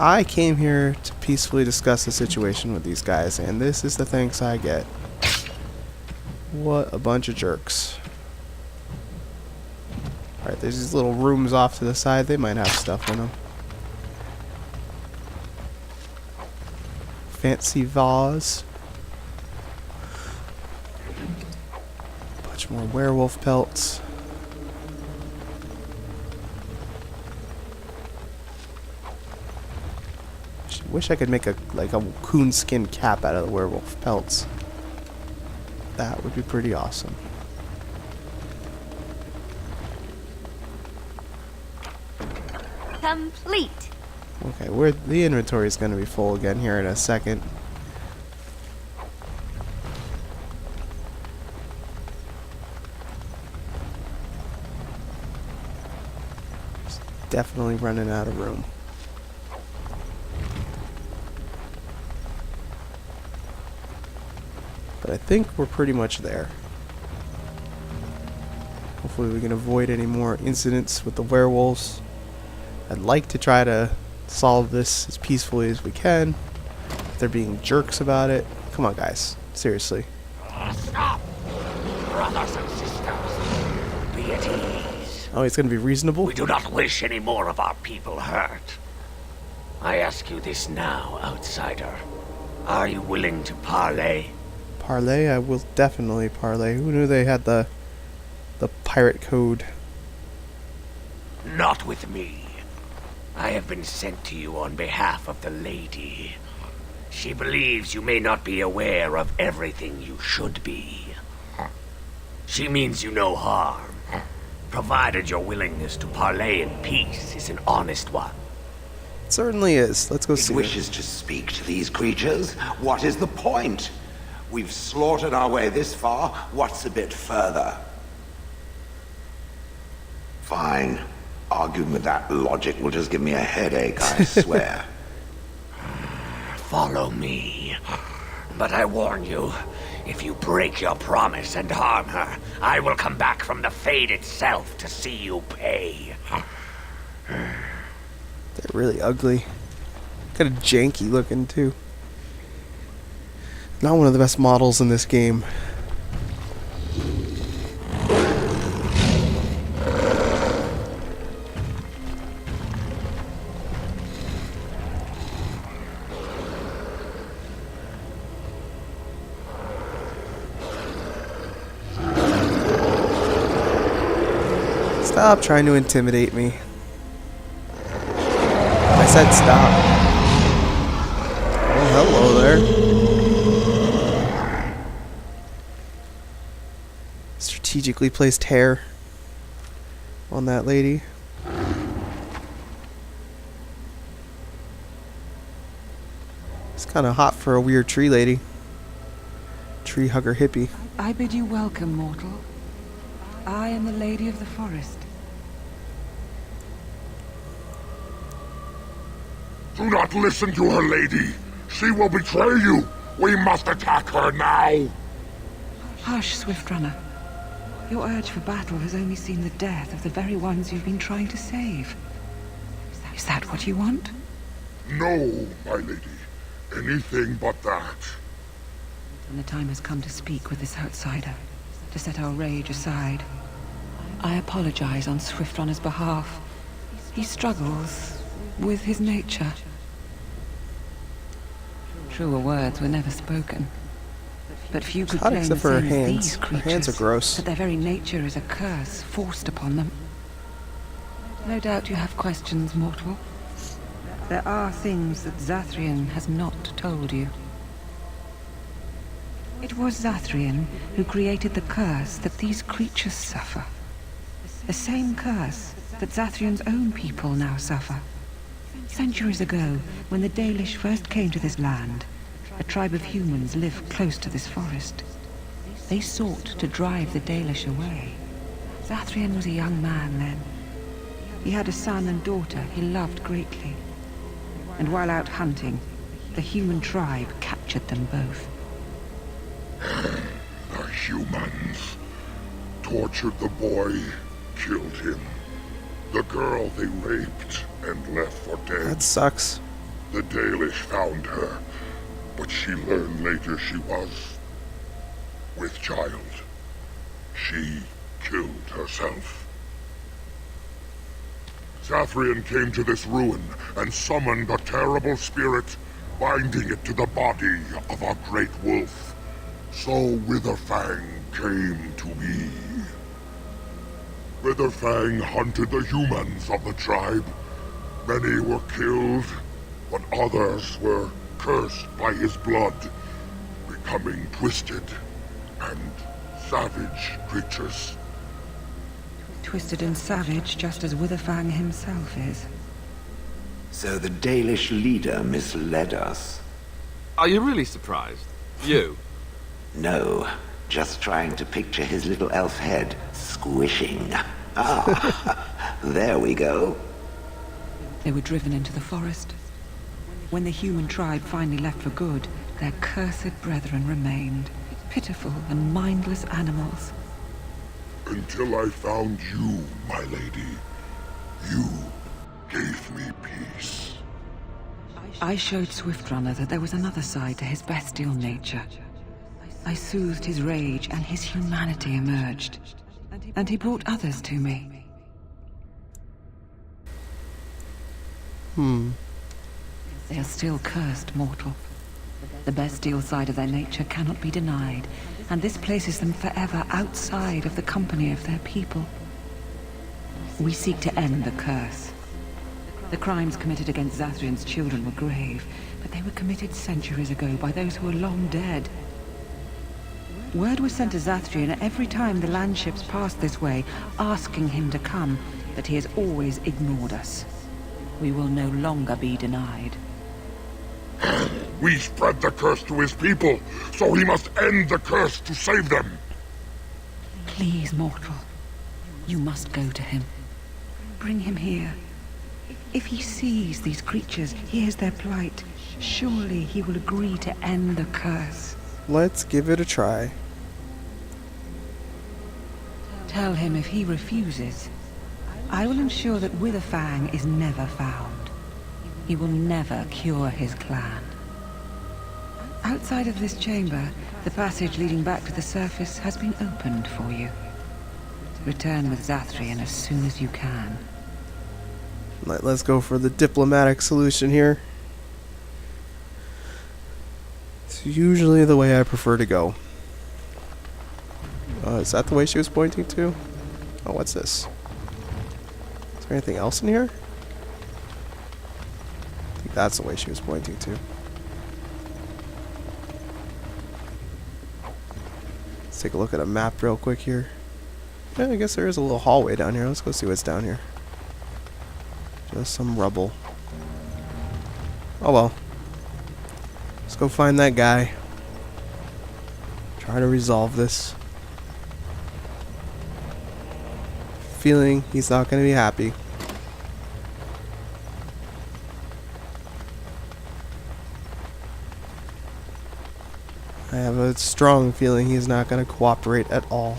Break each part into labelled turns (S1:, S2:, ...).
S1: I came here to peacefully discuss the situation with these guys, and this is the thanks I get. What a bunch of jerks. Alright, there's these little rooms off to the side. They might have stuff in them. Fancy vase. Bunch more werewolf pelts. Wish I could make a coonskin cap out of the werewolf pelts. That would be pretty awesome.
S2: Complete.
S1: Okay, the inventory is going to be full again here in a second. Just definitely running out of room. But I think we're pretty much there. Hopefully we can avoid any more incidents with the werewolves. I'd like to try to solve this as peacefully as we can. They're being jerks about it. Come on, guys. Seriously.
S3: Stop! Brothers and sisters, be at ease.
S1: Oh, he's going to be reasonable?
S3: We do not wish any more of our people hurt. I ask you this now, outsider. Are you willing to parley?
S1: Parlay? I will definitely parlay. Who knew they had the pirate code?
S3: Not with me. I have been sent to you on behalf of the lady. She believes you may not be aware of everything you should be. She means you no harm, provided your willingness to parley in peace is an honest one.
S1: It certainly is. Let's go see.
S4: It wishes to speak to these creatures. What is the point? We've slaughtered our way this far. What's a bit further? Fine. Arguing with that logic will just give me a headache, I swear.
S3: Follow me. But I warn you, if you break your promise and harm her, I will come back from the Fade itself to see you pay.
S1: They're really ugly. Kind of janky looking, too. Not one of the best models in this game. Stop trying to intimidate me. I said stop. Oh, hello there. Strategically placed hair on that lady. It's kind of hot for a weird tree lady. Tree hugger hippie.
S5: I bid you welcome, mortal. I am the Lady of the Forest.
S6: Do not listen to her, lady. She will betray you. We must attack her now.
S5: Hush, Swift Runner. Your urge for battle has only seen the death of the very ones you've been trying to save. Is that what you want?
S6: No, my lady. Anything but that.
S5: And the time has come to speak with this outsider, to set our rage aside. I apologize on Swift Runner's behalf. He struggles with his nature. Truer words were never spoken. But few could claim the
S1: for her
S5: same as
S1: hands.
S5: these
S1: Her
S5: creatures,
S1: hands are gross.
S5: that their very nature is a curse forced upon them. No doubt you have questions, mortal. There are things that Zathrian has not told you. It was Zathrian who created the curse that these creatures suffer. The same curse that Zathrian's own people now suffer. Centuries ago, when the Dalish first came to this land, a tribe of humans lived close to this forest. They sought to drive the Dalish away. Zathrian was a young man then. He had a son and daughter he loved greatly. And while out hunting, the human tribe captured them both.
S6: The humans tortured the boy, killed him. The girl they raped and left for dead.
S1: That sucks.
S6: The Dalish found her, but she learned later she was with child. She killed herself. Zathrian came to this ruin and summoned a terrible spirit, binding it to the body of a great wolf. So Witherfang came to be. Witherfang hunted the humans of the tribe. Many were killed, but others were cursed by his blood, becoming twisted and savage creatures.
S5: Twisted and savage, just as Witherfang himself is.
S4: So the Dalish leader misled us.
S2: Are you really surprised? You?
S4: No, just trying to picture his little elf head squishing. Ah, there we go.
S5: They were driven into the forest. When the human tribe finally left for good, their cursed brethren remained, pitiful and mindless animals.
S6: Until I found you, my lady. You gave me peace.
S5: I showed Swiftrunner that there was another side to his bestial nature. I soothed his rage and his humanity emerged. And he brought others to me. They are still cursed, mortal. The bestial side of their nature cannot be denied, and this places them forever outside of the company of their people. We seek to end the curse. The crimes committed against Zathrian's children were grave, but they were committed centuries ago by those who are long dead. Word was sent to Zathrian every time the landships passed this way, asking him to come, but he has always ignored us. We will no longer be denied.
S6: We spread the curse to his people, so he must end the curse to save them.
S5: Please, mortal. You must go to him. Bring him here. If he sees these creatures, hears their plight, surely he will agree to end the curse.
S1: Let's give it a try.
S5: Tell him if he refuses, I will ensure that Witherfang is never found. He will never cure his clan. Outside of this chamber, the passage leading back to the surface has been opened for you. Return with Zathrian as soon as you can.
S1: Let's go for the diplomatic solution here. It's usually the way I prefer to go. Is that the way she was pointing to? Oh, what's this? Is there anything else in here? I think that's the way she was pointing to. Let's take a look at a map real quick here. Yeah, I guess there is a little hallway down here. Let's go see what's down here. Just some rubble. Oh well. Let's go find that guy. Try to resolve this. Feeling he's not going to be happy. I have a strong feeling he's not going to cooperate at all.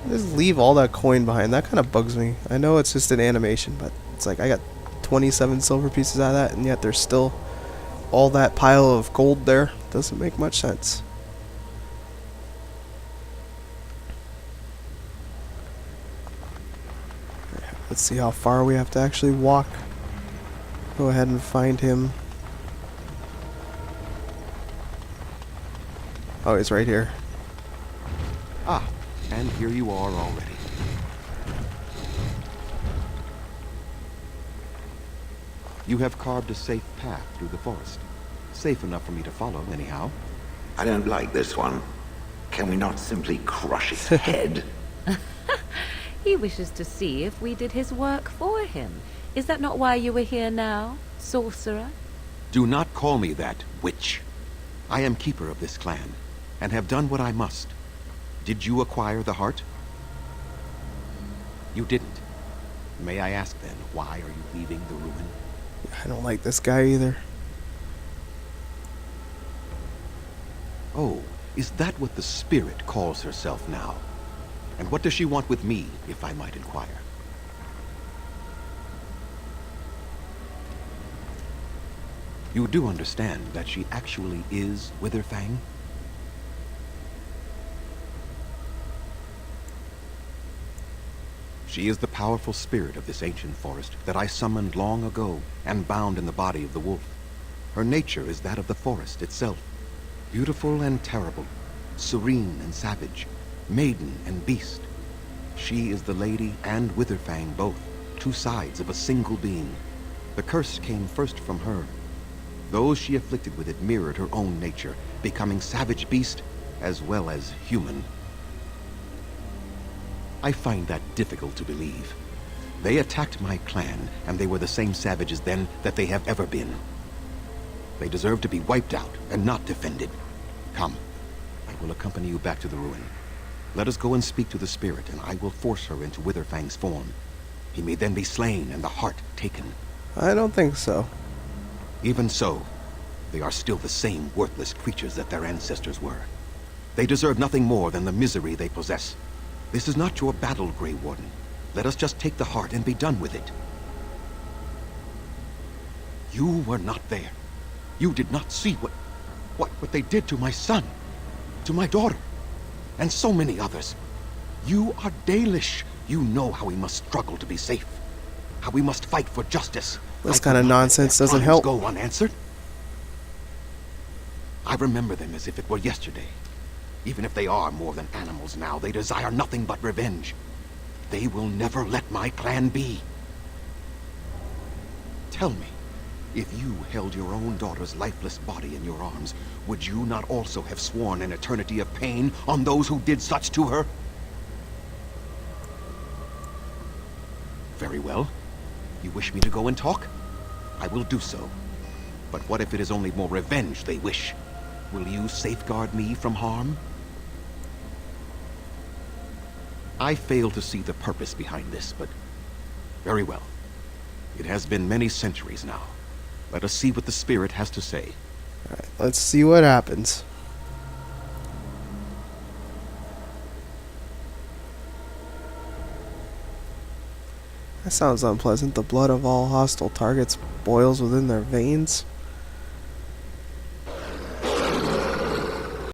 S1: Just leave all that coin behind. That kind of bugs me. I know it's just an animation, but it's like I got 27 silver pieces out of that, and yet there's still all that pile of gold there. Doesn't make much sense. Let's see how far we have to actually walk. Go ahead and find him. Oh, he's right here.
S7: Ah, and here you are already. You have carved a safe path through the forest. Safe enough for me to follow, anyhow.
S4: I don't like this one. Can we not simply crush its head?
S8: He wishes to see if we did his work for him. Is that not why you were here now, sorcerer?
S7: Do not call me that, witch. I am keeper of this clan, and have done what I must. Did you acquire the heart? You didn't. May I ask then, why are you leaving the ruin?
S1: I don't like this guy either.
S7: Oh, is that what the spirit calls herself now? And what does she want with me, if I might inquire? You do understand that she actually is Witherfang? She is the powerful spirit of this ancient forest that I summoned long ago and bound in the body of the wolf. Her nature is that of the forest itself, beautiful and terrible, serene and savage, maiden and beast. She is the lady and Witherfang both, two sides of a single being. The curse came first from her. Those she afflicted with it mirrored her own nature, becoming savage beast as well as human. I find that difficult to believe. They attacked my clan, and they were the same savages then that they have ever been. They deserve to be wiped out and not defended. Come, I will accompany you back to the ruin. Let us go and speak to the spirit, and I will force her into Witherfang's form. He may then be slain and the heart taken.
S1: I don't think so.
S7: Even so, they are still the same worthless creatures that their ancestors were. They deserve nothing more than the misery they possess. This is not your battle, Grey Warden. Let us just take the heart and be done with it. You were not there. You did not see what they did to my son, to my daughter, and so many others. You are Dalish. You know how we must struggle to be safe, how we must fight for justice.
S1: This kind of nonsense doesn't help.
S7: Go unanswered. I remember them as if it were yesterday. Even if they are more than animals now, they desire nothing but revenge. They will never let my clan be. Tell me, if you held your own daughter's lifeless body in your arms, would you not also have sworn an eternity of pain on those who did such to her? Very well. You wish me to go and talk? I will do so. But what if it is only more revenge they wish? Will you safeguard me from harm? I fail to see the purpose behind this, but very well. It has been many centuries now. Let us see what the spirit has to say.
S1: Alright, let's see what happens. That sounds unpleasant. The blood of all hostile targets boils within their veins.